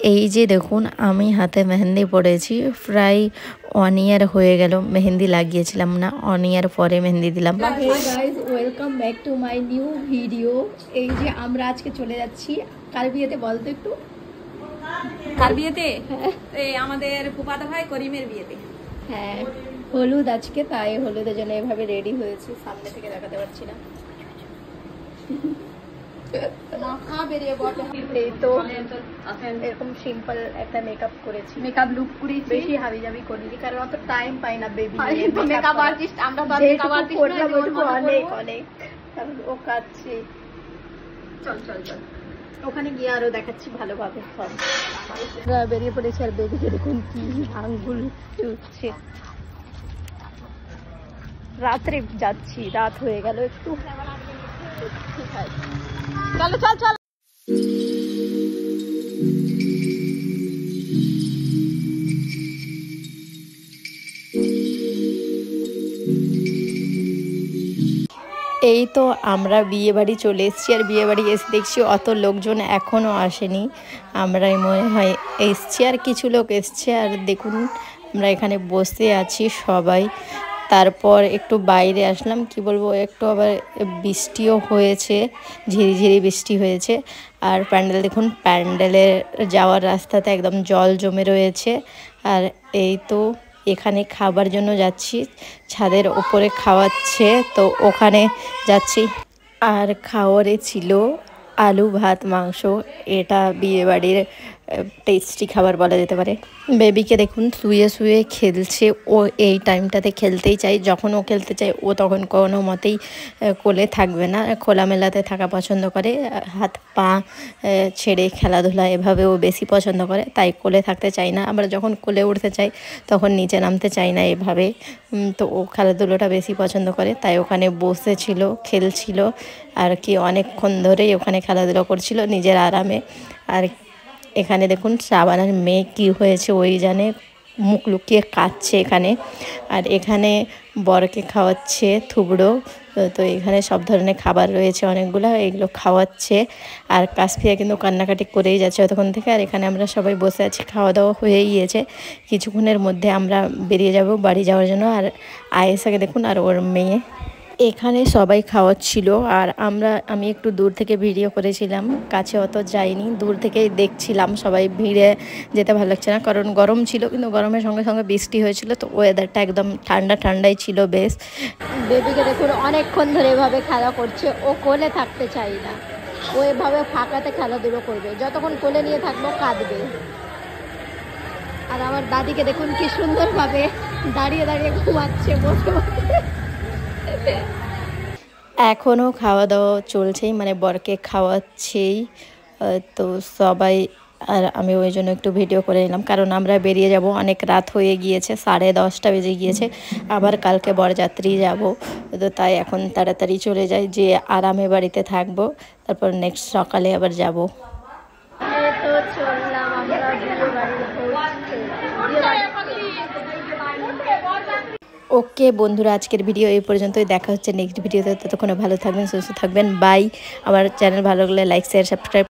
এই যে দেখুন আমি হাতে মেহেন্দি পড়েছি, প্রায় 1 ইয়ার হয়ে গেল মেহেন্দি লাগিয়েছিলাম না, 1 ইয়ার পরে মেহেন্দি দিলাম। Hey guys, welcome back to my new video. এই যে আমরা আজকে চলে যাচ্ছি কার বিয়েতে, বলতো একটু। কার বিয়েতে? আমাদের ফুফাতো ভাই করিমের বিয়েতে। হ্যাঁ, হলুদ আজকে, তাই হলুদের জন্য এভাবে রেডি হয়েছি, সামনে থেকে দেখাতে পারছি না। এই তো এরকম সিম্পল একটা মেকআপ করেছি, মেকআপ লুক করেছি, বেশি হাবি জাবি করিনি কারণ অত টাইম পাই না বেবি মেকআপ আর্টিস্ট। আমরা তো মেকআপ আর্টিস্ট অনেক অনেক ও কাটছি। চল চল চল, ওখানে গিয়ে আরো দেখাচ্ছি ভালোভাবে সব। বেরিয়ে পড়েছি আর বেবিকে দেখুন কি আঙ্গুল চুষছে। রাত্রে যাচ্ছি, রাত হয়ে গেল একটু। চলো চল চল। এই তো আমরা বিয়ে বাড়ি চলে এসেছি, আর বিয়ে বাড়ি এসে দেখছি অত লোকজন এখনও আসেনি। আমরাই মনে হয় এসছি, আর কিছু লোক এসছে। আর দেখুন আমরা এখানে বসে আছি সবাই। তারপর একটু বাইরে আসলাম, কি বলবো, একটু আবার বৃষ্টিও হয়েছে, ঝিরিঝিরি বৃষ্টি হয়েছে। আর প্যান্ডেল দেখুন, প্যান্ডেলের যাওয়ার রাস্তাতে একদম জল জমে রয়েছে। আর এই তো এখানে খাবার জন্য যাচ্ছি, ছাদের ওপরে খাওয়াচ্ছে, তো ওখানে যাচ্ছি। আর খাওয়ারে ছিল আলু ভাত মাংস। এটা বিয়েবাড়ির টেস্টি খাবার বলা যেতে পারে। বেবিকে দেখুন শুয়ে শুয়ে খেলছে, ও এই টাইমটাতে খেলতেই চাই। যখন ও খেলতে চায় ও তখন কোনো মতেই কোলে থাকবে না, খোলামেলাতে থাকা পছন্দ করে। হাত পা ছেড়ে খেলাধুলা এভাবে ও বেশি পছন্দ করে, তাই কোলে থাকতে চাই না। আমরা যখন কোলে উঠতে চাই তখন নিচে নামতে চাই না এভাবে। তো ও খেলাধুলোটা বেশি পছন্দ করে, তাই ওখানে বসেছিল, খেলছিল আর কি, অনেকক্ষণ ধরেই ওখানে খেলাধুলো করছিল নিজের আরামে। আর এখানে দেখুন শাবানার মেয়ে কী হয়েছে ওই জানে, মুখ লুকিয়ে কাঁদছে এখানে। আর এখানে বরকে খাওয়াচ্ছে থুবড়ো। তো এখানে সব ধরনের খাবার রয়েছে অনেকগুলো, এগুলো খাওয়াচ্ছে। আর কাশফিয়া কিন্তু কান্নাকাটি করেই যাচ্ছে তখন থেকে। আর এখানে আমরা সবাই বসে আছি, খাওয়া দাওয়া হয়ে গিয়েছে, কিছুক্ষণের মধ্যে আমরা বেরিয়ে যাব বাড়ি যাওয়ার জন্য। আর আয়েশাকে দেখুন আর ওর মেয়ে এখানে সবাই খাওয়াচ্ছিল। আর আমি একটু দূর থেকে ভিডিও করেছিলাম, কাছে অত যাইনি, দূর থেকেই দেখছিলাম। সবাই ভিড়ে যেতে ভালো লাগছে না কারণ গরম ছিল, কিন্তু গরমের সঙ্গে সঙ্গে বৃষ্টি হয়েছিল, তো ওয়েদারটা একদম ঠান্ডা ঠান্ডাই ছিল বেশ। বেবিকে দেখুন অনেকক্ষণ ধরে এভাবে খেলা করছে, ও কোলে থাকতে চাই না, ও এভাবে ফাঁকাতে খেলাধুলো করবে, যতক্ষণ কোলে নিয়ে থাকবো কাঁদবে। আর আমার দাদিকে দেখুন কি সুন্দরভাবে দাঁড়িয়ে দাঁড়িয়ে ঘুমাচ্ছে বসে বসে। এখনও খাওয়া দাওয়া চলছেই, মানে বরকে খাওয়াচ্ছেই। তো সবাই, আর আমি ওই জন্য একটু ভিডিও করে নিলাম কারণ আমরা বেরিয়ে যাব, অনেক রাত হয়ে গিয়েছে, 10:30 বেজে গিয়েছে, আবার কালকে বরযাত্রী যাব। তো তাই এখন তাড়াতাড়ি চলে যাই, যে আরামে বাড়িতে থাকবো, তারপর নেক্সট সকালে আবার যাব। তো চললাম আমরা বিয়ে বাড়ি। ওকে বন্ধুরা, আজকের ভিডিও এই পর্যন্তই, দেখা হচ্ছে নেক্সট ভিডিওতে। ততক্ষণে ভালো থাকবেন, সুস্থ থাকবেন, বাই। আমার চ্যানেল ভালো লাগলে লাইক শেয়ার সাবস্ক্রাইব